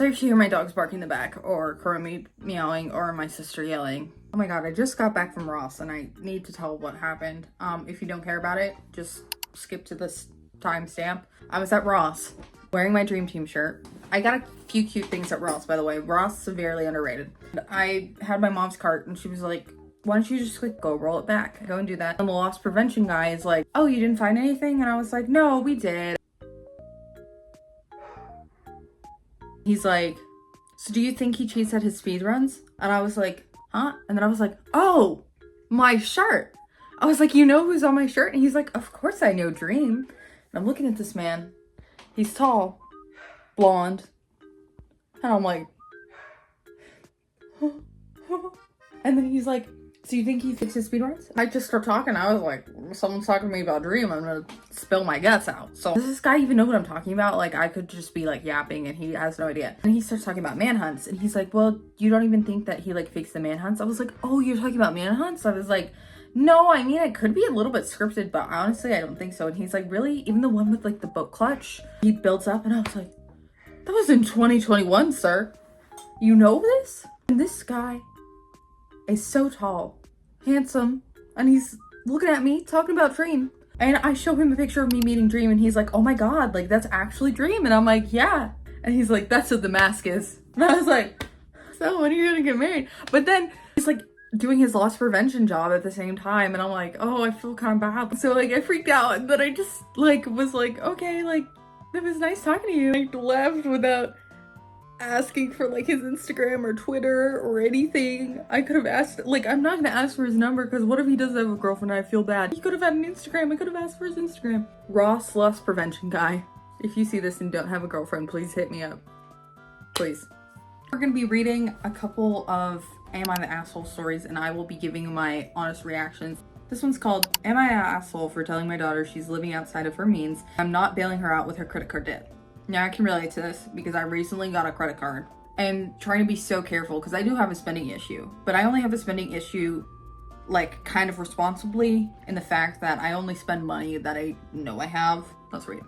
So if you hear my dogs barking in the back, or currently meowing, or my sister yelling. Oh my god, I just got back from Ross and I need to tell what happened. If you don't care about it, just skip to this timestamp. I was at Ross wearing my Dream Team shirt. I got a few cute things at Ross, by the way. Ross, severely underrated. I had my mom's cart and she was like, why don't you just like go roll it back? Go and do that. And the loss prevention guy is like, oh, you didn't find anything? And I was like, no, we did. He's like, so do you think he cheats at his speed runs? And I was like, huh? And then I was like, oh, my shirt. I was like, you know who's on my shirt? And he's like, of course I know, Dream. And I'm looking at this man. He's tall, blonde. And I'm like, and then he's like, so you think he fixes speed runs? I just start talking. I was like, someone's talking to me about Dream. I'm gonna spill my guts out. So does this guy even know what I'm talking about? Like, I could just be like yapping and he has no idea. And he starts talking about manhunts and he's like, well, you don't even think that he like fakes the manhunts? I was like, oh, you're talking about manhunts? I was like, no, I mean, it could be a little bit scripted, but honestly, I don't think so. And he's like, really? Even the one with like the boat clutch? He builds up and I was like, that was in 2021, sir. You know this? And this guy is so tall, handsome, and he's looking at me talking about Dream. And I show him a picture of me meeting Dream and he's like, oh my god, like that's actually Dream. And I'm like, yeah. And he's like, that's what the mask is. And I was like, so when are you gonna get married? But then he's like doing his loss prevention job at the same time and I'm like, oh, I feel kind of bad. So like I freaked out and then I just like was like, okay, like it was nice talking to you. I left without asking for like his Instagram or Twitter or anything. I could have asked, like, I'm not gonna ask for his number because what if he does have a girlfriend and I feel bad? He could have had an Instagram. I could have asked for his Instagram. Ross loss prevention guy. If you see this and don't have a girlfriend, please hit me up. Please. We're gonna be reading a couple of Am I the Asshole stories and I will be giving my honest reactions. This one's called, Am I an Asshole for telling my daughter she's living outside of her means? I'm not bailing her out with her credit card debt. Now I can relate to this because I recently got a credit card. I'm trying to be so careful because I do have a spending issue, but I only have a spending issue like kind of responsibly in the fact that I only spend money that I know I have. Let's read.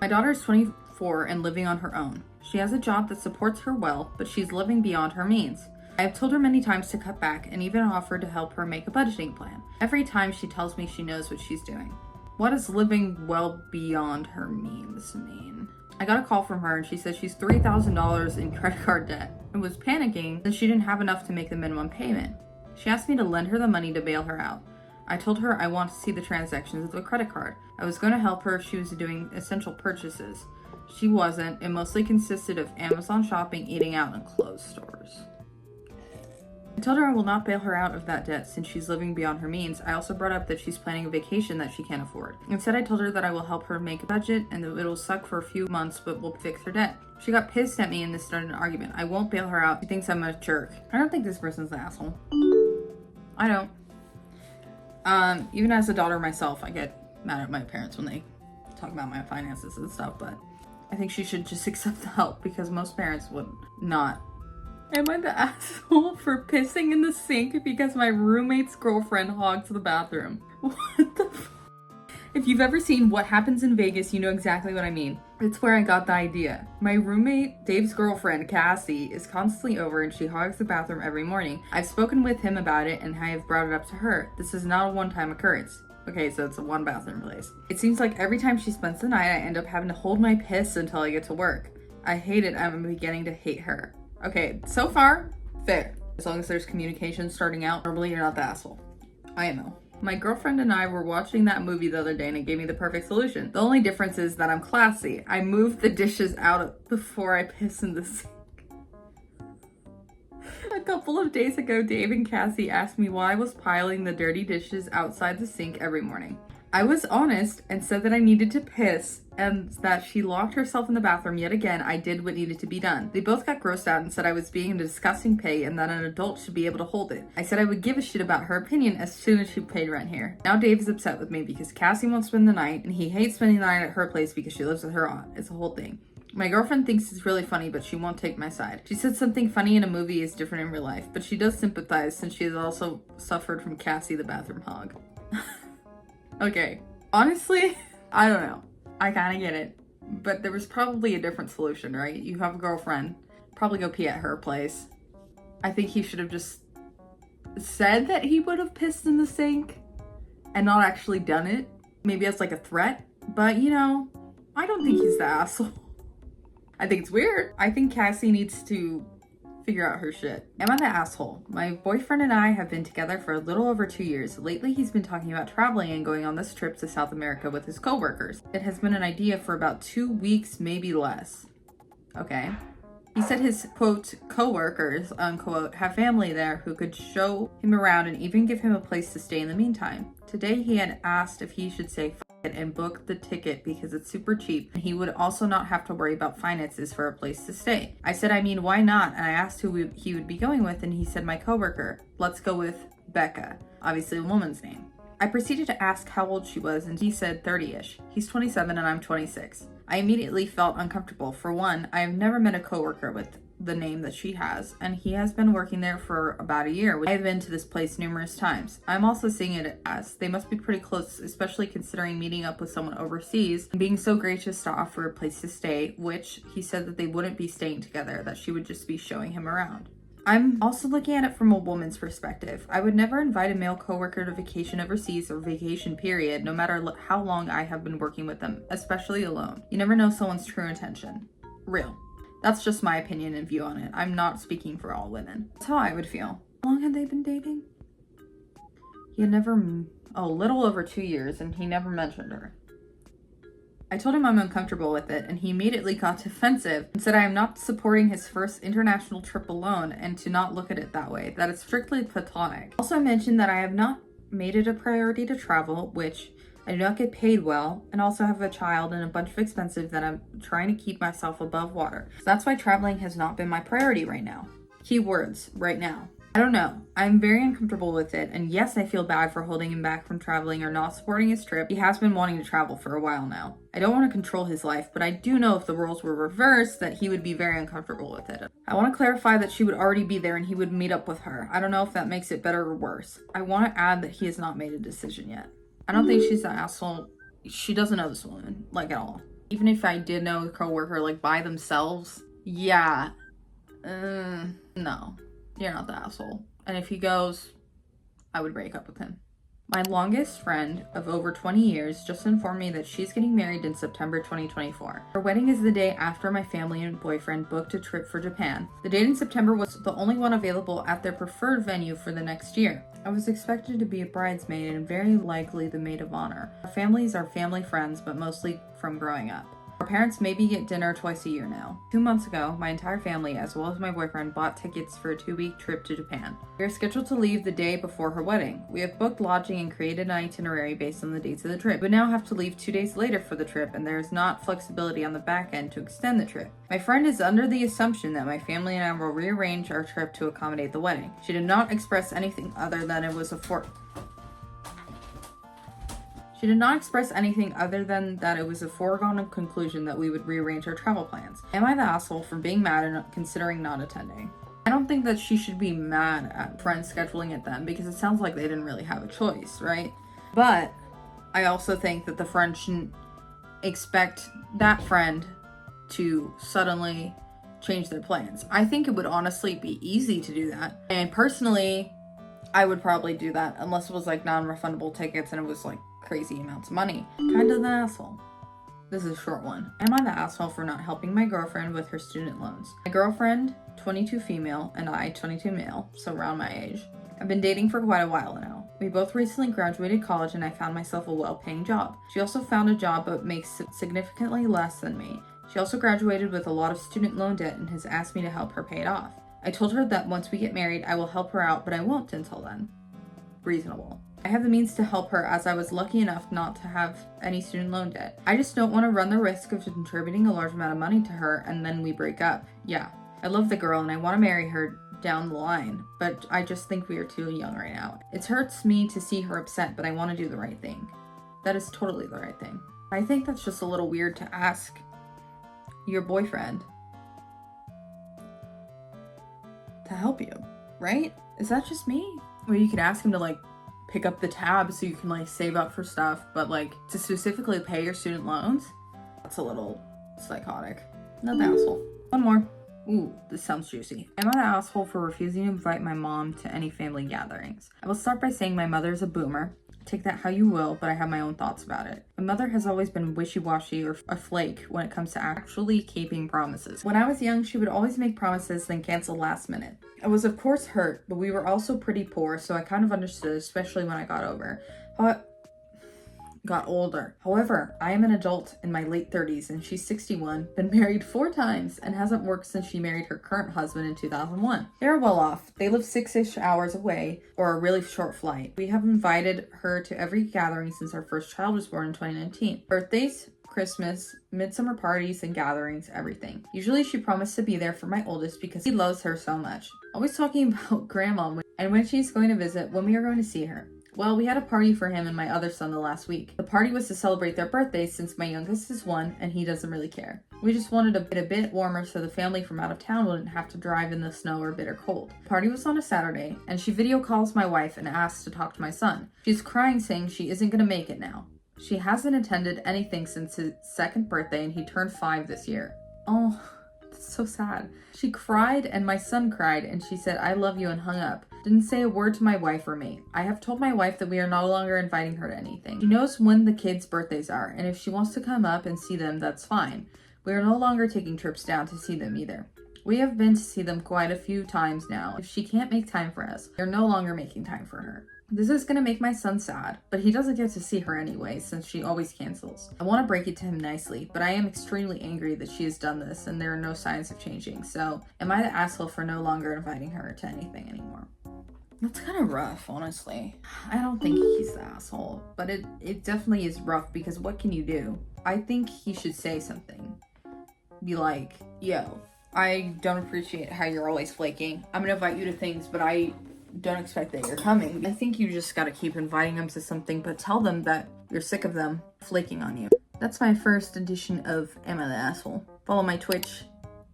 My daughter is 24 and living on her own. She has a job that supports her well, but she's living beyond her means. I have told her many times to cut back and even offered to help her make a budgeting plan. Every time she tells me she knows what she's doing. What does living well beyond her means mean? I got a call from her and she said she's $3,000 in credit card debt and was panicking that she didn't have enough to make the minimum payment. She asked me to lend her the money to bail her out. I told her I want to see the transactions of the credit card. I was going to help her if she was doing essential purchases. She wasn't. It mostly consisted of Amazon shopping, eating out, and clothes stores. I told her I will not bail her out of that debt since she's living beyond her means. I also brought up that she's planning a vacation that she can't afford. Instead, I told her that I will help her make a budget and that it'll suck for a few months, but we'll fix her debt. She got pissed at me and this started an argument. I won't bail her out. She thinks I'm a jerk. I don't think this person's an asshole. I don't. Even as a daughter myself, I get mad at my parents when they talk about my finances and stuff, but I think she should just accept the help because most parents would not. Am I the asshole for pissing in the sink because my roommate's girlfriend hogs the bathroom? What the f- If you've ever seen What Happens in Vegas, you know exactly what I mean. It's where I got the idea. My roommate, Dave's girlfriend, Cassie, is constantly over and she hogs the bathroom every morning. I've spoken with him about it and I have brought it up to her. This is not a one-time occurrence. Okay, so it's a one bathroom place. It seems like every time she spends the night, I end up having to hold my piss until I get to work. I hate it. I'm beginning to hate her. Okay, so far, fair. As long as there's communication starting out, normally you're not the asshole. I am though. My girlfriend and I were watching that movie the other day and it gave me the perfect solution. The only difference is that I'm classy. I moved the dishes out before I piss in the sink. A couple of days ago, Dave and Cassie asked me why I was piling the dirty dishes outside the sink every morning. I was honest and said that I needed to piss and that she locked herself in the bathroom yet again. I did what needed to be done. They both got grossed out and said I was being a disgusting pig and that an adult should be able to hold it. I said I would give a shit about her opinion as soon as she paid rent here. Now Dave is upset with me because Cassie won't spend the night and he hates spending the night at her place because she lives with her aunt. It's a whole thing. My girlfriend thinks it's really funny, but she won't take my side. She said something funny in a movie is different in real life, but she does sympathize since she has also suffered from Cassie the bathroom hog. Okay. Honestly, I don't know. I kind of get it. But there was probably a different solution, right? You have a girlfriend. probably go pee at her place. I think he should have just said that he would have pissed in the sink and not actually done it. Maybe as like a threat. But you know, I don't think he's the asshole. I think it's weird. I think Cassie needs to figure out her shit. Am I the asshole? My boyfriend and I have been together for a little over 2 years. Lately, he's been talking about traveling and going on this trip to South America with his coworkers. It has been an idea for about 2 weeks, maybe less. Okay. He said his, quote, coworkers, unquote, have family there who could show him around and even give him a place to stay in the meantime. Today, he had asked if he should say it and book the ticket because it's super cheap and he would also not have to worry about finances for a place to stay. I said, I mean, why not? And I asked who he would be going with and he said, my coworker. Let's go with Becca, obviously a woman's name. I proceeded to ask how old she was and he said 30-ish. He's 27 and I'm 26. I immediately felt uncomfortable. For one, I have never met a coworker with the name that she has, and he has been working there for about a year. I have been to this place numerous times. I'm also seeing it as they must be pretty close, especially considering meeting up with someone overseas and being so gracious to offer a place to stay, which he said that they wouldn't be staying together, that she would just be showing him around. I'm also looking at it from a woman's perspective. I would never invite a male coworker to vacation overseas or vacation period, no matter how long I have been working with them, especially alone. You never know someone's true intention. Real. That's just my opinion and view on it. I'm not speaking for all women. That's how I would feel. How long had they been dating? He had never, a little over 2 years, and he never mentioned her. I told him I'm uncomfortable with it, and he immediately got defensive and said I am not supporting his first international trip alone and to not look at it that way, that it's strictly platonic. Also, I mentioned that I have not made it a priority to travel, which I do not get paid well, and also have a child and a bunch of expenses that I'm trying to keep myself above water. So that's why traveling has not been my priority right now. Keywords, right now. I don't know. I'm very uncomfortable with it, and yes, I feel bad for holding him back from traveling or not supporting his trip. He has been wanting to travel for a while now. I don't want to control his life, but I do know if the roles were reversed that he would be very uncomfortable with it. I want to clarify that she would already be there and he would meet up with her. I don't know if that makes it better or worse. I want to add that he has not made a decision yet. I don't think she's the asshole. She doesn't know this woman, like, at all. Even if I did know the coworker, like, by themselves, yeah. No. You're not the asshole. And if he goes, I would break up with him. My longest friend of over 20 years just informed me that she's getting married in September 2024. Her wedding is the day after my family and boyfriend booked a trip for Japan. The date in September was the only one available at their preferred venue for the next year. I was expected to be a bridesmaid and very likely the maid of honor. Our families are family friends, but mostly from growing up. Our parents maybe get dinner twice a year now. 2 months ago, my entire family, as well as my boyfriend, bought tickets for a 2-week trip to Japan. We are scheduled to leave the day before her wedding. We have booked lodging and created an itinerary based on the dates of the trip. We now have to leave 2 days later for the trip, and there is not flexibility on the back end to extend the trip. My friend is under the assumption that my family and I will rearrange our trip to accommodate the wedding. She did not express anything other than it was a foregone conclusion that we would rearrange our travel plans. Am I the asshole for being mad and considering not attending? I don't think that she should be mad at friends scheduling it then, because it sounds like they didn't really have a choice, right? But I also think that the friend shouldn't expect that friend to suddenly change their plans. I think it would honestly be easy to do that. And personally, I would probably do that unless it was like non-refundable tickets and it was like crazy amounts of money. Kind of the asshole. This is a short one. Am I the asshole for not helping my girlfriend with her student loans? My girlfriend, 22 female, and I, 22 male, so around my age, I've been dating for quite a while now. We both recently graduated college and I found myself a well-paying job. She also found a job but makes significantly less than me. She also graduated with a lot of student loan debt and has asked me to help her pay it off. I told her that once we get married, I will help her out, but I won't until then. Reasonable. I have the means to help her as I was lucky enough not to have any student loan debt. I just don't want to run the risk of contributing a large amount of money to her and then we break up. Yeah, I love the girl and I want to marry her down the line, but I just think we are too young right now. It hurts me to see her upset, but I want to do the right thing. That is totally the right thing. I think that's just a little weird to ask your boyfriend to help you, right? Is that just me? Or you could ask him to like pick up the tab so you can like save up for stuff, but like to specifically pay your student loans? That's a little psychotic. Not the asshole. One more. Ooh, this sounds juicy. Am I an asshole for refusing to invite my mom to any family gatherings? I will start by saying my mother is a boomer. Take that how you will, but I have my own thoughts about it. My mother has always been wishy-washy or a flake when it comes to actually keeping promises. When I was young, she would always make promises then cancel last minute. I was of course hurt, but we were also pretty poor, so I kind of understood, especially when I got older. However, I am an adult in my late 30s and she's 61, been married 4 times, and hasn't worked since she married her current husband in 2001. They're well off. They live 6-ish hours away, or a really short flight. We have invited her to every gathering since our first child was born in 2019. Birthdays, Christmas, midsummer parties and gatherings, everything. Usually she promised to be there for my oldest because he loves her so much. Always talking about grandma and when she's going to visit, when we are going to see her. Well, we had a party for him and my other son the last week. The party was to celebrate their birthdays since my youngest is 1 and he doesn't really care. We just wanted a bit warmer so the family from out of town wouldn't have to drive in the snow or bitter cold. The party was on a Saturday and she video calls my wife and asks to talk to my son. She's crying saying she isn't going to make it now. She hasn't attended anything since his 2nd birthday and he turned 5 this year. Oh, that's so sad. She cried and my son cried and she said, "I love you," and hung up. Didn't say a word to my wife or me. I have told my wife that we are no longer inviting her to anything. She knows when the kids' birthdays are, and if she wants to come up and see them, that's fine. We are no longer taking trips down to see them either. We have been to see them quite a few times now. If she can't make time for us, we are no longer making time for her. This is gonna make my son sad, but he doesn't get to see her anyway since she always cancels. I want to break it to him nicely, but I am extremely angry that she has done this and there are no signs of changing. So, am I the asshole for no longer inviting her to anything anymore? That's kind of rough, honestly. I don't think he's the asshole, but it definitely is rough because what can you do? I think he should say something. Be like, yo, I don't appreciate how you're always flaking. I'm gonna invite you to things, but I don't expect that you're coming. I think you just gotta keep inviting them to something, but tell them that you're sick of them flaking on you. That's my first edition of Am I the Asshole? Follow my Twitch,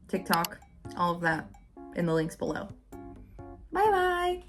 TikTok, all of that in the links below. Bye bye!